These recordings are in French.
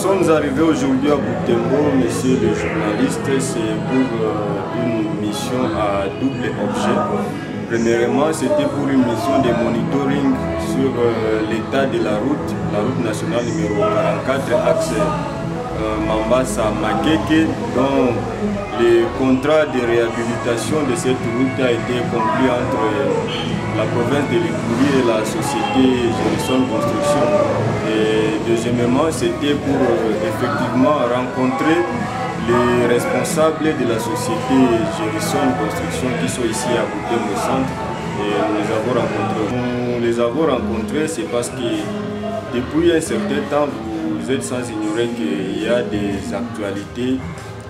sommes arrivés aujourd'hui à Butembo, messieurs les journalistes, c'est pour une mission à double objet. Premièrement, c'était pour une mission de monitoring sur l'état de la route nationale numéro 44, axe Mambasa-Makeke, dont le contrat de réhabilitation de cette route a été conclu entre la province de l'Ituri et la société Gérisson Construction. Et deuxièmement, c'était pour effectivement rencontrer les responsables de la société Gérisson Construction qui sont ici à Butembo Centre. Et nous les avons rencontrés, c'est parce que depuis un certain temps, vous êtes sans ignorer qu'il y a des actualités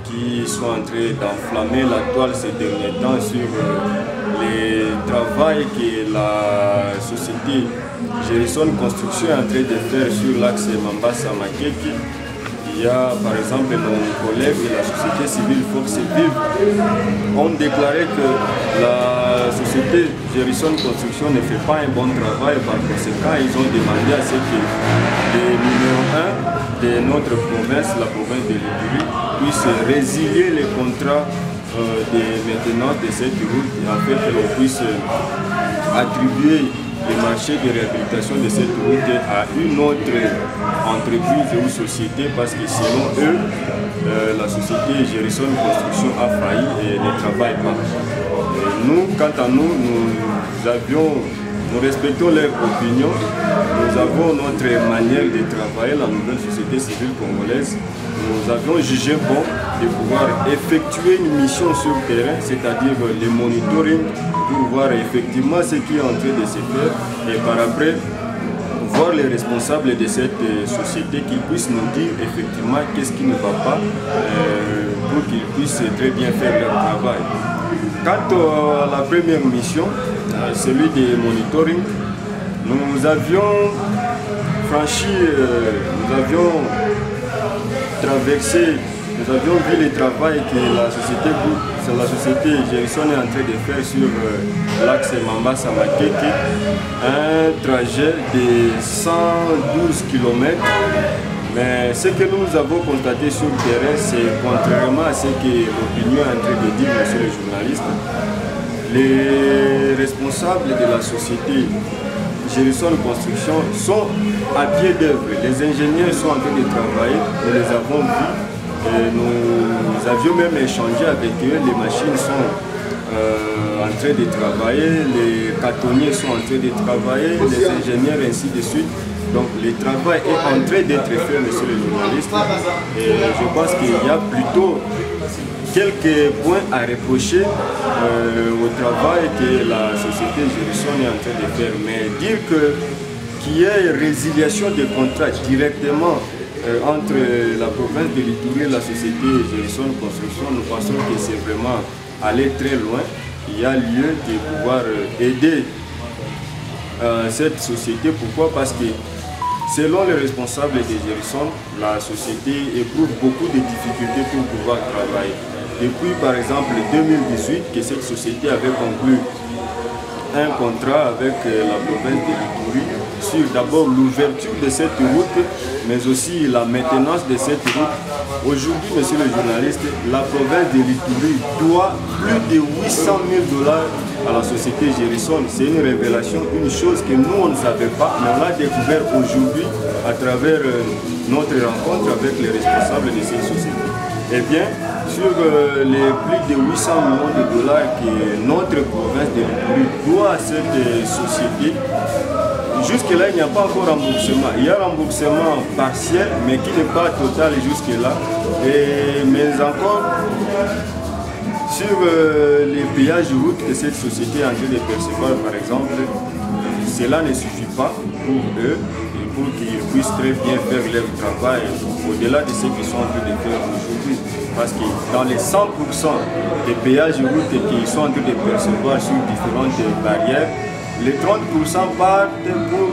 qui sont en train d'enflammer la toile ces derniers temps sur le travail que la société Gérisson Construction est en train de faire sur l'axe Mambasa-Makeke. Il y a par exemple nos collègues de la société civile Force Vive ont déclaré que la société Gérisson Construction ne fait pas un bon travail. Par conséquent, ils ont demandé à ce que le numéro 1 de notre province, la province de l'Ituri, puisse résilier les contrats de maintenance de cette route et en fait que l'on puisse attribuer le marché de réhabilitation de cette route à une autre entreprise ou société parce que selon eux, la société Gérisson Construction a failli et ne travaille pas. Et nous, quant à nous, nous respectons leur opinion, nous avons notre manière de travailler, la nouvelle société civile congolaise. Nous avions jugé bon de pouvoir effectuer une mission sur le terrain, c'est-à-dire le monitoring, pour voir effectivement ce qui est en train de se faire et par après voir les responsables de cette société qui puissent nous dire effectivement qu'est-ce qui ne va pas pour qu'ils puissent très bien faire leur travail. Quant à la première mission, celui de monitoring, nous avions franchi, nous avions traversé, nous avions vu le travail que la société Gérisson est en train de faire sur l'axe Mambasa-Makeke, un trajet de 112 km. Mais ce que nous avons constaté sur le terrain, c'est contrairement à ce que l'opinion est en train de dire, monsieur le journaliste, les responsables de la société Gérisson Construction sont à pied d'œuvre. Les ingénieurs sont en train de travailler, nous les avons vus. Et nous avions même échangé avec eux, les machines sont en train de travailler, les cartonniers sont en train de travailler, les ingénieurs ainsi de suite. Donc le travail est en train d'être fait, monsieur le journaliste. Et je pense qu'il y a plutôt quelques points à reprocher au travail que la société Gérisson est en train de faire. Mais dire qu'il y ait résiliation de contrats directement entre la province de l'Ituri et la société Gérisson Construction, nous pensons que c'est vraiment aller très loin. Il y a lieu de pouvoir aider cette société. Pourquoi? Parce que selon les responsables de Gérisson, la société éprouve beaucoup de difficultés pour pouvoir travailler. Depuis par exemple 2018 que cette société avait conclu un contrat avec la province de l'Ituri sur d'abord l'ouverture de cette route, mais aussi la maintenance de cette route. Aujourd'hui, monsieur le journaliste, la province de l'Ituri doit plus de 800 000 $ à la société Gérisson. C'est une révélation, une chose que nous on ne savait pas, mais on l'a découvert aujourd'hui à travers notre rencontre avec les responsables de cette société. Eh bien, sur les plus de 800 millions de $ que notre province de l'Ituri doit à cette société, jusque-là, il n'y a pas encore remboursement. Il y a remboursement partiel, mais qui n'est pas total jusque-là. Mais encore, sur les péages routes que cette société est en train de percevoir, par exemple, cela ne suffit pas pour eux et pour qu'ils puissent très bien faire leur travail au-delà de ce qu'ils sont en train de faire aujourd'hui. Parce que dans les 100% des péages routes qu'ils sont en train de percevoir sur différentes barrières, les 30% partent pour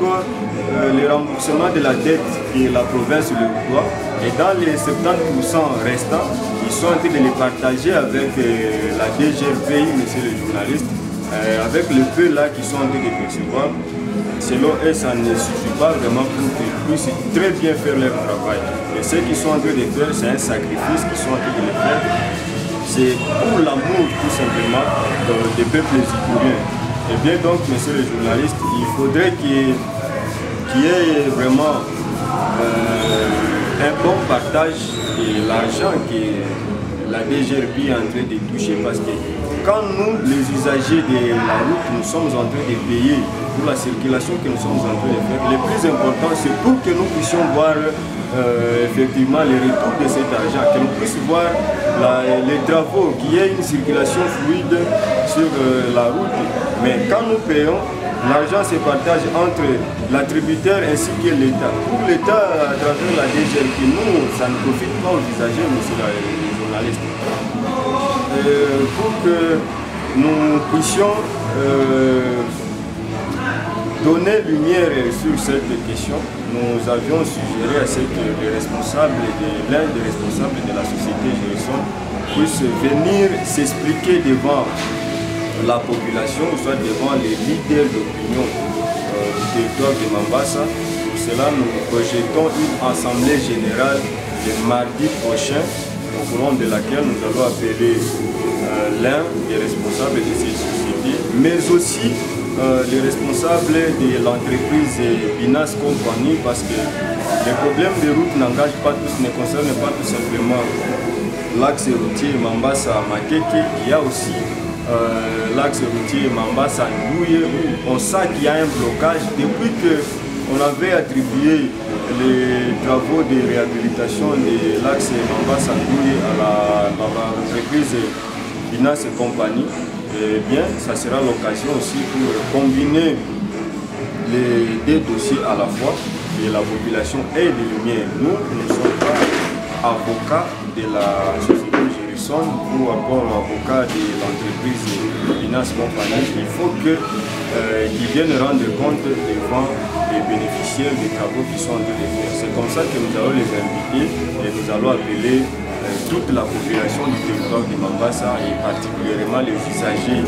le remboursement de la dette que la province leur doit. Et dans les 70% restants, ils sont en train de les partager avec la DGFI, monsieur le journaliste, avec le peu là qu'ils sont en train de percevoir. Selon eux, ça ne suffit pas vraiment pour qu'ils puissent très bien faire leur travail. Et Et ce qu'ils sont en train de faire, c'est un sacrifice qu'ils sont en train de le faire. C'est pour l'amour tout simplement des peuples ipuriens. Et bien donc, messieurs les journalistes, il faudrait qu'il y ait vraiment un bon partage de l'argent que la DGRP est en train de toucher, parce que quand nous, les usagers de la route, nous sommes en train de payer pour la circulation que nous sommes en train de faire, le plus important c'est pour que nous puissions voir effectivement les retours de cet argent, que nous puissions voir les travaux, qu'il y ait une circulation fluide sur la route. Mais quand nous payons, l'argent se partage entre l'attributaire ainsi que l'État. Pour l'État, à travers la DGRP, nous, ça ne profite pas aux usagers, monsieur les journalistes. Pour que nous puissions donner lumière sur cette question, nous avions suggéré à ce que l'un des responsables de la société Gérisson puisse venir s'expliquer devant la population, ou soit devant les leaders d'opinion du territoire de Mambasa. Pour cela, nous projetons une assemblée générale le mardi prochain, au cours de laquelle nous allons appeler l'un des responsables de cette société, mais aussi les responsables de l'entreprise Binas Company, parce que les problèmes de route n'engagent pas tous, ne concernent pas tout simplement l'axe routier Mambasa-Makeke. Il y a aussi l'axe routier Mambasa-Ndouye, où on sait qu'il y a un blocage depuis qu'on avait attribué les travaux de réhabilitation de l'axe Mambasa-Ndouye à l'entreprise Binas Company. Eh bien, ça sera l'occasion aussi pour combiner les deux dossiers à la fois, et la population et les lumières. Nous ne sommes pas avocats de la société Gérisson ou encore avocats de l'entreprise Binas Company. Il faut qu'ils viennent rendre compte devant les bénéficiaires des travaux qui sont en train de faire. C'est comme ça que nous allons les inviter et nous allons appeler toute la population du territoire de Mambasa, et particulièrement les usagers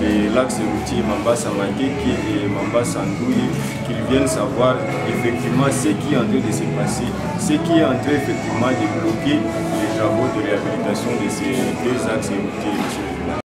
de l'axe routier Mambasa-Makeke et Mambasa-Ndouye, qu'ils viennent savoir effectivement ce qui est en train de se passer, ce qui est en train effectivement de bloquer les travaux de réhabilitation de ces deux axes routiers.